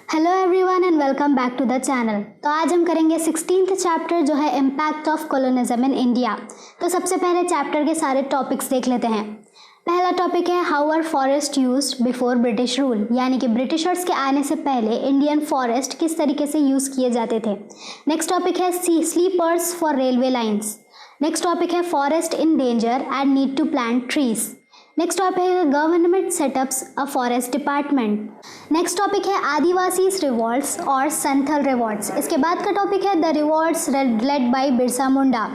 Hello everyone and welcome back to the channel. तो आज हम करेंगे 16th चैप्टर जो है impact of colonialism in India. तो सबसे पहले चैप्टर के सारे टॉपिक्स देख लेते हैं। पहला टॉपिक है how are forest used before British rule, यानी कि ब्रिटिशर्स के आने से पहले इंडियन फॉरेस्ट किस तरीके से यूज़ किए जाते थे। नेक्स्ट टॉपिक है sleepers for railway lines. Next topic है forest in danger and need to plant trees. Next topic है government setups a forest department. Next topic है आदिवासी रिवॉल्ट्स और संथल रिवॉल्ट्स। इसके बाद का टॉपिक है the revolts lead by Birsa Munda.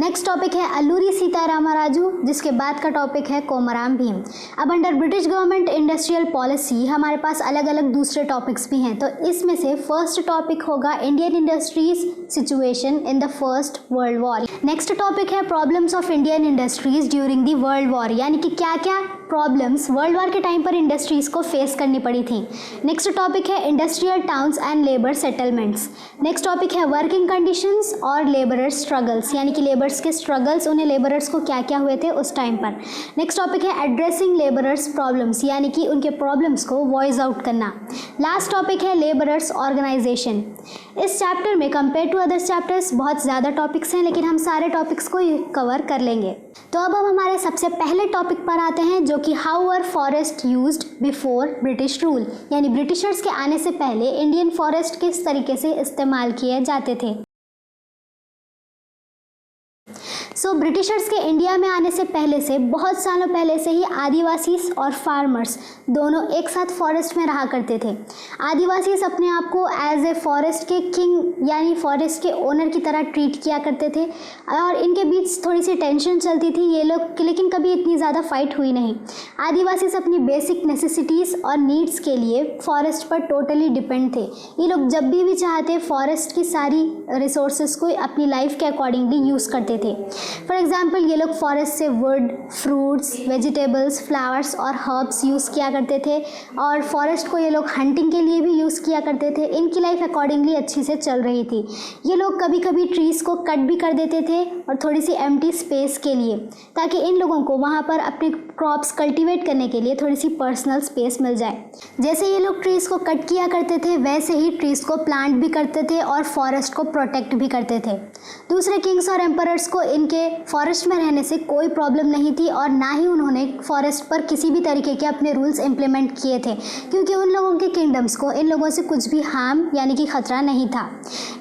Next topic है अल्लूरी सीतारामा राजू, जिसके बाद का टॉपिक है कोमराम भीम। अब under British government industrial policy हमारे पास अलग अलग दूसरे टॉपिक्स भी हैं। तो इसमें से फर्स्ट टॉपिक होगा Indian industries situation in the First World War. Next topic है problems of Indian industries during the world war, यानी कि क्या क्या प्रॉब्लम्स वर्ल्ड वॉर के टाइम पर इंडस्ट्रीज को फेस करनी पड़ी थी। नेक्स्ट टॉपिक है industrial towns and labour settlements. Next topic है वर्किंग कंडीशंस और लेबरर्स स्ट्रगल्स, यानी कि लेबर्स के स्ट्रगल्स, उन्हें लेबरर्स को क्या क्या हुए थे उस टाइम पर। नेक्स्ट टॉपिक है एड्रेसिंग लेबरर्स प्रॉब्लम्स, यानी कि उनके प्रॉब्लम्स को वॉइस आउट करना। लास्ट टॉपिक है लेबरर्स ऑर्गेनाइजेशन। इस चैप्टर में कंपेयर टू अदर चैप्टर्स बहुत ज़्यादा टॉपिक्स हैं, लेकिन हम सारे टॉपिक्स को कवर कर लेंगे। तो अब हम हमारे सबसे पहले टॉपिक पर आते हैं, जो कि how are forest used before British rule, यानी ब्रिटिशर्स के आने से पहले इंडियन फॉरेस्ट किस तरीके से इस्तेमाल किए जाते थे। ब्रिटिशर्स के इंडिया में आने से पहले से बहुत सालों पहले से ही आदिवासी और फार्मर्स दोनों एक साथ फॉरेस्ट में रहा करते थे। आदिवासी अपने आप को एज ए फॉरेस्ट के किंग यानी फॉरेस्ट के ओनर की तरह ट्रीट किया करते थे और इनके बीच थोड़ी सी टेंशन चलती थी ये लोग, लेकिन कभी इतनी ज़्यादा फाइट हुई नहीं। आदिवासी अपनी बेसिक नेसेसिटीज़ और नीड्स के लिए फॉरेस्ट पर टोटली डिपेंड थे। ये लोग जब भी चाहते फॉरेस्ट की सारी रिसोर्सेज को अपनी लाइफ के अकॉर्डिंगली यूज़ करते थे। फॉर एग्जाम्पल ये लोग फॉरेस्ट से वुड, फ्रूट्स, वेजिटेबल्स, फ्लावर्स और हर्ब्स यूज़ किया करते थे और फॉरेस्ट को ये लोग हंटिंग के लिए भी यूज़ किया करते थे। इनकी लाइफ अकॉर्डिंगली अच्छी से चल रही थी। ये लोग कभी कभी ट्रीज़ को कट भी कर देते थे और थोड़ी सी एम्प्टी स्पेस के लिए, ताकि इन लोगों को वहाँ पर अपने क्रॉप्स कल्टीवेट करने के लिए थोड़ी सी पर्सनल स्पेस मिल जाए। जैसे ये लोग ट्रीज़ को कट किया करते थे वैसे ही ट्रीज़ को प्लांट भी करते थे और फॉरेस्ट को प्रोटेक्ट भी करते थे। दूसरे किंग्स और एम्परर्स को इनके फॉरेस्ट में रहने से कोई प्रॉब्लम नहीं थी और ना ही उन्होंने फॉरेस्ट पर किसी भी तरीके के अपने रूल्स इम्प्लीमेंट किए थे, क्योंकि उन लोगों के किंगडम्स को इन लोगों से कुछ भी हार्म यानी कि ख़तरा नहीं था।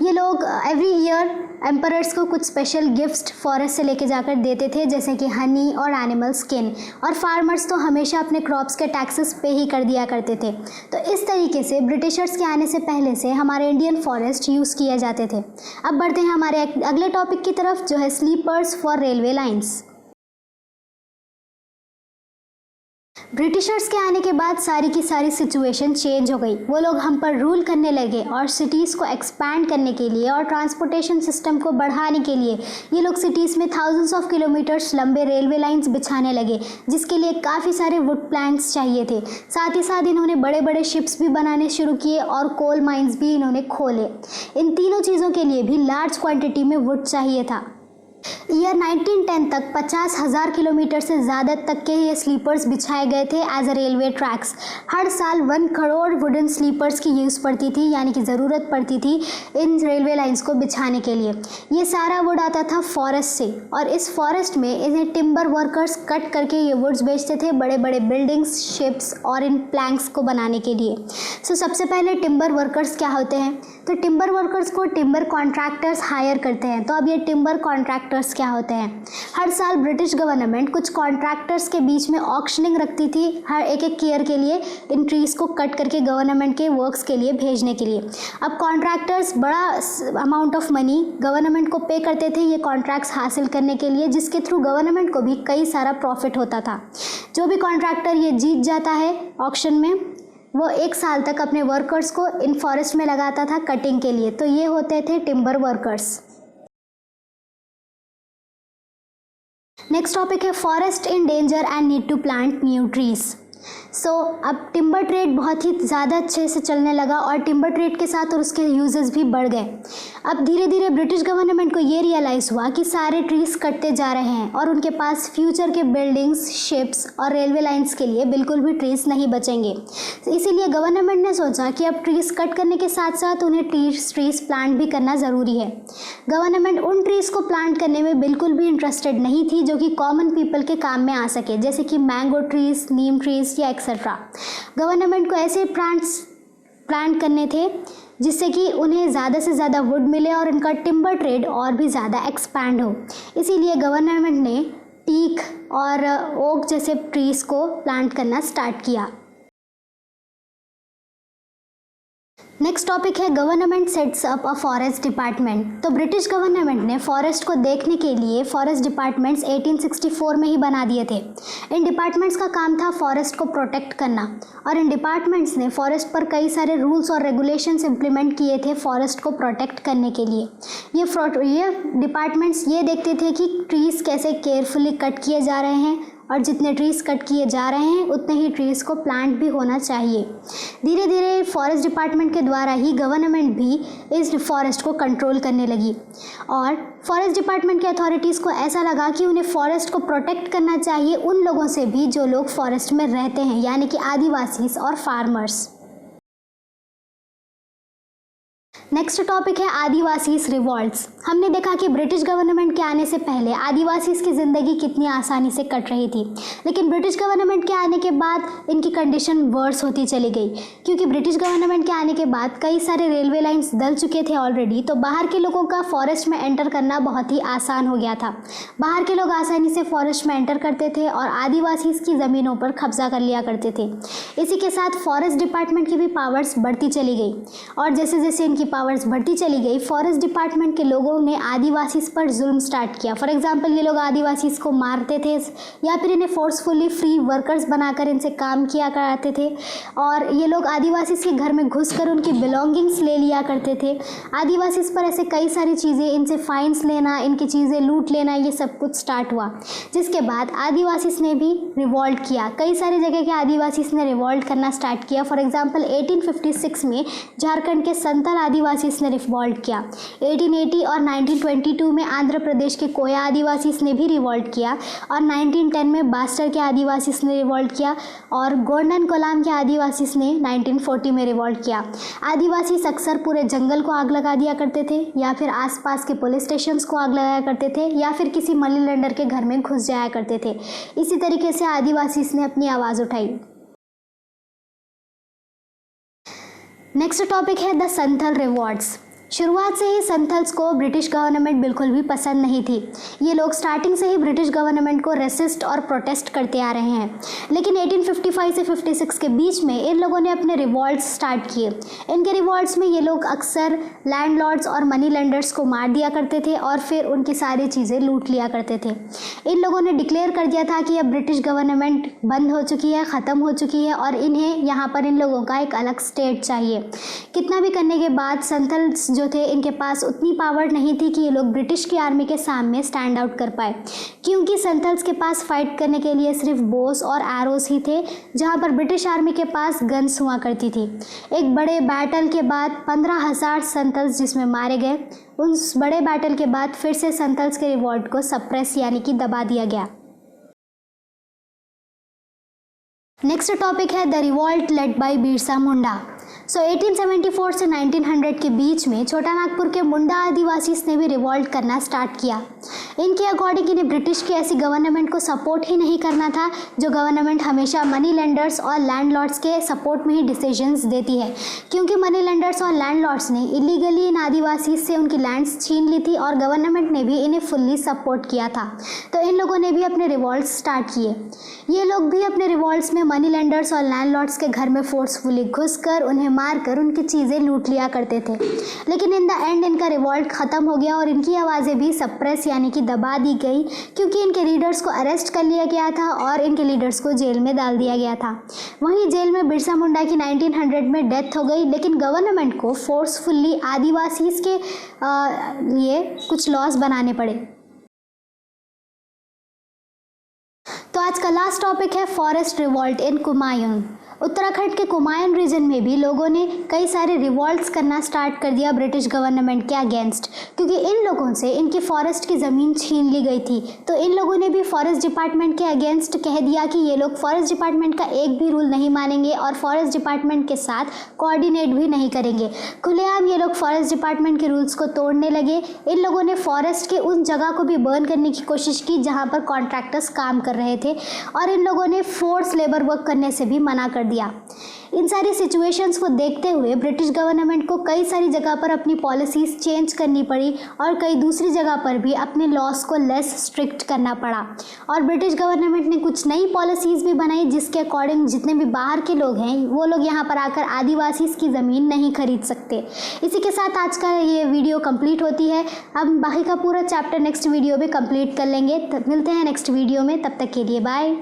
ये लोग एवरी ईयर एम्परर्स को कुछ स्पेशल गिफ्ट्स फॉरेस्ट से लेके जाकर देते थे, जैसे कि हनी और एनिमल स्किन, और फार्मर्स तो हमेशा अपने क्रॉप्स के टैक्सेस पे ही कर दिया करते थे। तो इस तरीके से ब्रिटिशर्स के आने से पहले से हमारे इंडियन फॉरेस्ट यूज़ किए जाते थे। अब बढ़ते हैं हमारे अगले टॉपिक की तरफ, जो है sleepers for railway lines. Britishers के आने के बाद सारी की सारी सिचुएशन चेंज हो गई। वो लोग हम पर रूल करने लगे और सिटीज़ को एक्सपैंड करने के लिए और ट्रांसपोर्टेशन सिस्टम को बढ़ाने के लिए ये लोग सिटीज़ में थाउजेंड्स ऑफ किलोमीटर्स लंबे रेलवे लाइंस बिछाने लगे, जिसके लिए काफ़ी सारे वुड प्लैंक्स चाहिए थे। साथ ही साथ इन्होंने बड़े बड़े शिप्स भी बनाने शुरू किए और कोल माइंस भी इन्होंने खोले। इन तीनों चीज़ों के लिए भी लार्ज क्वान्टिटी में वुड चाहिए था। ईयर 1910 तक 50,000 किलोमीटर से ज़्यादा तक के ये स्लीपर्स बिछाए गए थे एज अ रेलवे ट्रैक्स। हर साल 1 करोड़ वुडन स्लीपर्स की यूज़ पड़ती थी, यानी कि ज़रूरत पड़ती थी इन रेलवे लाइंस को बिछाने के लिए। ये सारा वुड आता था फॉरेस्ट से और इस फॉरेस्ट में इन्हें टिम्बर वर्कर्स कट करके ये वुड्स बेचते थे बड़े बड़े बिल्डिंग्स, शिप्स और इन प्लैंक्स को बनाने के लिए। सबसे पहले टिम्बर वर्कर्स क्या होते हैं, तो टिम्बर वर्कर्स को टिम्बर कॉन्ट्रैक्टर्स हायर करते हैं। तो अब ये टिम्बर कॉन्ट्रैक्टर्स क्या होते हैं, हर साल ब्रिटिश गवर्नमेंट कुछ कॉन्ट्रैक्टर्स के बीच में ऑक्शनिंग रखती थी हर एक ईयर के लिए, इन ट्रीज़ को कट करके गवर्नमेंट के वर्क्स के लिए भेजने के लिए। अब कॉन्ट्रैक्टर्स बड़ा अमाउंट ऑफ मनी गवर्नमेंट को पे करते थे ये कॉन्ट्रैक्ट्स हासिल करने के लिए, जिसके थ्रू गवर्नमेंट को भी कई सारा प्रॉफिट होता था। जो भी कॉन्ट्रैक्टर ये जीत जाता है ऑक्शन में, वो 1 साल तक अपने वर्कर्स को इन फॉरेस्ट में लगाता था कटिंग के लिए। तो ये होते थे टिम्बर वर्कर्स। नेक्स्ट टॉपिक है forest in danger and need to plant new trees. अब टिम्बर ट्रेड बहुत ही ज़्यादा अच्छे से चलने लगा और टिम्बर ट्रेड के साथ और उसके यूजेस भी बढ़ गए। अब धीरे धीरे ब्रिटिश गवर्नमेंट को ये रियलाइज़ हुआ कि सारे ट्रीज कटते जा रहे हैं और उनके पास फ्यूचर के बिल्डिंग्स, शिप्स और रेलवे लाइंस के लिए बिल्कुल भी ट्रीज नहीं बचेंगे। इसीलिए गवर्नमेंट ने सोचा कि अब ट्रीज कट करने के साथ साथ उन्हें ट्रीज प्लांट भी करना ज़रूरी है। गवर्नमेंट उन ट्रीज को प्लांट करने में बिल्कुल भी इंटरेस्टेड नहीं थी जो कि कॉमन पीपल के काम में आ सके, जैसे कि मैंगो ट्रीज, नीम ट्रीज या एक्सेट्रा। गवर्नमेंट को ऐसे प्लांट करने थे जिससे कि उन्हें ज़्यादा से ज़्यादा वुड मिले और उनका टिम्बर ट्रेड और भी ज़्यादा एक्सपैंड हो। इसीलिए गवर्नमेंट ने टीक और ओक जैसे ट्रीज़ को प्लांट करना स्टार्ट किया। नेक्स्ट टॉपिक है गवर्नमेंट सेट्स अप अ फॉरेस्ट डिपार्टमेंट। तो ब्रिटिश गवर्नमेंट ने फॉरेस्ट को देखने के लिए फॉरेस्ट डिपार्टमेंट्स 1864 में ही बना दिए थे। इन डिपार्टमेंट्स का काम था फॉरेस्ट को प्रोटेक्ट करना और इन डिपार्टमेंट्स ने फॉरेस्ट पर कई सारे रूल्स और रेगुलेशंस इंप्लीमेंट किए थे फॉरेस्ट को प्रोटेक्ट करने के लिए। ये डिपार्टमेंट्स ये देखते थे कि ट्रीज़ कैसे केयरफुली कट किए जा रहे हैं और जितने ट्रीज़ कट किए जा रहे हैं उतने ही ट्रीज़ को प्लांट भी होना चाहिए। धीरे धीरे फॉरेस्ट डिपार्टमेंट के द्वारा ही गवर्नमेंट भी इस फॉरेस्ट को कंट्रोल करने लगी और फॉरेस्ट डिपार्टमेंट के अथॉरिटीज़ को ऐसा लगा कि उन्हें फॉरेस्ट को प्रोटेक्ट करना चाहिए उन लोगों से भी जो लोग फॉरेस्ट में रहते हैं, यानी कि आदिवासी और फार्मर्स। नेक्स्ट टॉपिक है आदिवासी रिवॉल्ट्स। हमने देखा कि ब्रिटिश गवर्नमेंट के आने से पहले आदिवासी की ज़िंदगी कितनी आसानी से कट रही थी, लेकिन ब्रिटिश गवर्नमेंट के आने के बाद इनकी कंडीशन वर्स होती चली गई, क्योंकि ब्रिटिश गवर्नमेंट के आने के बाद कई सारे रेलवे लाइंस डल चुके थे ऑलरेडी। तो बाहर के लोगों का फॉरेस्ट में एंटर करना बहुत ही आसान हो गया था। बाहर के लोग आसानी से फॉरेस्ट में एंटर करते थे और आदिवासी की ज़मीनों पर कब्जा कर लिया करते थे। इसी के साथ फॉरेस्ट डिपार्टमेंट की भी पावर्स बढ़ती चली गई और जैसे जैसे इनकी पावर्स बढ़ती चली गई, फॉरेस्ट डिपार्टमेंट के लोगों ने आदिवासी पर जुल्म स्टार्ट किया। फॉर एग्जांपल, ये लोग आदिवासी को मारते थे या फिर इन्हें फोर्सफुली फ्री वर्कर्स बनाकर इनसे काम किया कराते थे और ये लोग आदिवासी के घर में घुसकर उनकी बिलोंगिंग्स ले लिया करते थे। आदिवासी पर ऐसे कई सारी चीज़ें, इनसे फाइन्स लेना, इनकी चीज़ें लूट लेना, ये सब कुछ स्टार्ट हुआ। जिसके बाद आदिवासी ने भी रिवॉल्ट किया। कई सारी जगह के आदिवासी ने रिवॉल्ट करना स्टार्ट किया। फॉर एग्जाम्पल 1856 में झारखंड के संथाल आदिवासी ने रिवॉल्ट किया। 1880 और 1922 में आंध्र प्रदेश के कोया आदिवासी ने भी रिवॉल्ट किया और 1910 में बास्टर के आदिवासी ने रिवॉल्ट किया और गोंडन कोलाम के आदिवासी ने 1940 में रिवॉल्ट किया। आदिवासी अक्सर पूरे जंगल को आग लगा दिया करते थे या फिर आसपास के पुलिस स्टेशंस को आग लगाया करते थे या फिर किसी मनी लैंडर के घर में घुस जाया करते थे। इसी तरीके से आदिवासी ने अपनी आवाज़ उठाई। नेक्स्ट टॉपिक है द संथल रिवॉर्ड्स। शुरुआत से ही संथल्स को ब्रिटिश गवर्नमेंट बिल्कुल भी पसंद नहीं थी। ये लोग स्टार्टिंग से ही ब्रिटिश गवर्नमेंट को रेसिस्ट और प्रोटेस्ट करते आ रहे हैं, लेकिन 1855 से 56 के बीच में इन लोगों ने अपने रिवॉल्ट्स स्टार्ट किए। इनके रिवॉल्ट्स में ये लोग अक्सर लैंडलॉर्ड्स और मनी लेंडर्स को मार दिया करते थे और फिर उनकी सारी चीज़ें लूट लिया करते थे। इन लोगों ने डिक्लेयर कर दिया था कि अब ब्रिटिश गवर्नमेंट बंद हो चुकी है, ख़त्म हो चुकी है और इन्हें यहाँ पर इन लोगों का एक अलग स्टेट चाहिए। कितना भी करने के बाद संथल्स जो थे, इनके पास उतनी पावर नहीं थी कि ये लोग ब्रिटिश की आर्मी के सामने स्टैंड आउट कर पाए, क्योंकि संथल्स के पास फाइट करने के लिए सिर्फ बोस और एरोस ही थे, जहां पर ब्रिटिश आर्मी के पास गन्स हुआ करती थी। एक बड़े बैटल के बाद 15,000 संथल्स जिसमें मारे गए। उस बड़े बैटल के बाद फिर से संथल्स के रिवॉल्ट को सप्रेस यानी कि दबा दिया गया। नेक्स्ट टॉपिक है the revolt led by Birsa Munda. 1874 से 1900 के बीच में छोटा नागपुर के मुंडा आदिवासी ने भी रिवॉल्ट करना स्टार्ट किया। इनके अकॉर्डिंग इन्हें ब्रिटिश की ऐसी गवर्नमेंट को सपोर्ट ही नहीं करना था जो गवर्नमेंट हमेशा मनी लेंडर्स और लैंडलॉर्ड्स के सपोर्ट में ही डिसीजंस देती है, क्योंकि मनी लेंडर्स और लैंडलॉर्ड्स ने इलीगली इन आदिवासी से उनकी लैंड्स छीन ली थी और गवर्नमेंट ने भी इन्हें फुल्ली सपोर्ट किया था। तो इन लोगों ने भी अपने रिवॉल्ट स्टार्ट किए। ये लोग भी अपने रिवॉल्ट्स में मनी लेंडर्स और लैंडलॉर्ड्स के घर में फोर्सफुली घुसकर उन्हें मारकर उनकी चीज़ें लूट लिया करते थे। लेकिन इन द एंड इनका रिवॉल्ट ख़त्म हो गया और इनकी आवाज़ें भी सप्रेस यानी कि दबा दी गई, क्योंकि इनके लीडर्स को अरेस्ट कर लिया गया था और इनके लीडर्स को जेल में डाल दिया गया था। वहीं जेल में बिरसा मुंडा की 1900 में डेथ हो गई, लेकिन गवर्नमेंट को फोर्सफुली आदिवासी के लिए कुछ लॉस बनाने पड़े। तो आज का लास्ट लास्ट टॉपिक है फॉरेस्ट रिवॉल्ट इन कुमायून। उत्तराखंड के कुमायून रीजन में भी लोगों ने कई सारे रिवॉल्ट्स करना स्टार्ट कर दिया ब्रिटिश गवर्नमेंट के अगेंस्ट, क्योंकि इन लोगों से इनकी फॉरेस्ट की ज़मीन छीन ली गई थी। तो इन लोगों ने भी फॉरेस्ट डिपार्टमेंट के अगेंस्ट कह दिया कि ये लोग फॉरेस्ट डिपार्टमेंट का एक भी रूल नहीं मानेंगे और फॉरेस्ट डिपार्टमेंट के साथ कोऑर्डिनेट भी नहीं करेंगे। खुलेआम ये लोग फॉरेस्ट डिपार्टमेंट के रूल्स को तोड़ने लगे। इन लोगों ने फॉरेस्ट के उन जगह को भी बर्न करने की कोशिश की जहाँ पर कॉन्ट्रैक्टर्स काम कर रहे थे, और इन लोगों ने फोर्स लेबर वर्क करने से भी मना कर दिया। इन सारी सिचुएशंस को देखते हुए ब्रिटिश गवर्नमेंट को कई सारी जगह पर अपनी पॉलिसीज़ चेंज करनी पड़ी और कई दूसरी जगह पर भी अपने लॉस को लेस स्ट्रिक्ट करना पड़ा। और ब्रिटिश गवर्नमेंट ने कुछ नई पॉलिसीज़ भी बनाई जिसके अकॉर्डिंग जितने भी बाहर के लोग हैं वो लोग यहाँ पर आकर आदिवासी की ज़मीन नहीं खरीद सकते। इसी के साथ आज का ये वीडियो कंप्लीट होती है। अब बाकी का पूरा चैप्टर नेक्स्ट वीडियो में कंप्लीट कर लेंगे। मिलते हैं नेक्स्ट वीडियो में, तब तक के लिए बाय।